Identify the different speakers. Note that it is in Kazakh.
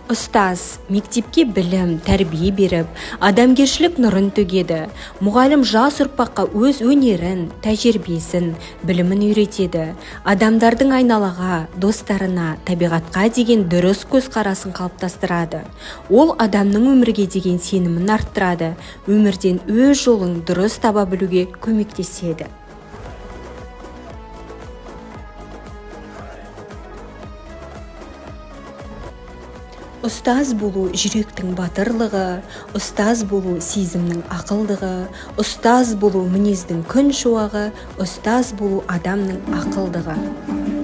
Speaker 1: Ұстаз мектепке білім, тәрбие беріп, адамгершілік нұрын төгеді. Мұғалім жас ұрпаққа өз өнерін, тәжірибесін, білімін үйретеді. Адамдардың айналаға, достарына, табиғатқа деген дұрыс көзқарасын қалыптастырады. Ол адамның өмірге деген сенімін арттырады, өмірден өз жолын дұрыс таба білуге көмектеседі. Ұстаз болу жүректің батырлығы, ұстаз болу сезімнің ақылдығы, ұстаз болу мінездің күн шуағы, ұстаз болу адамның ақылдығы.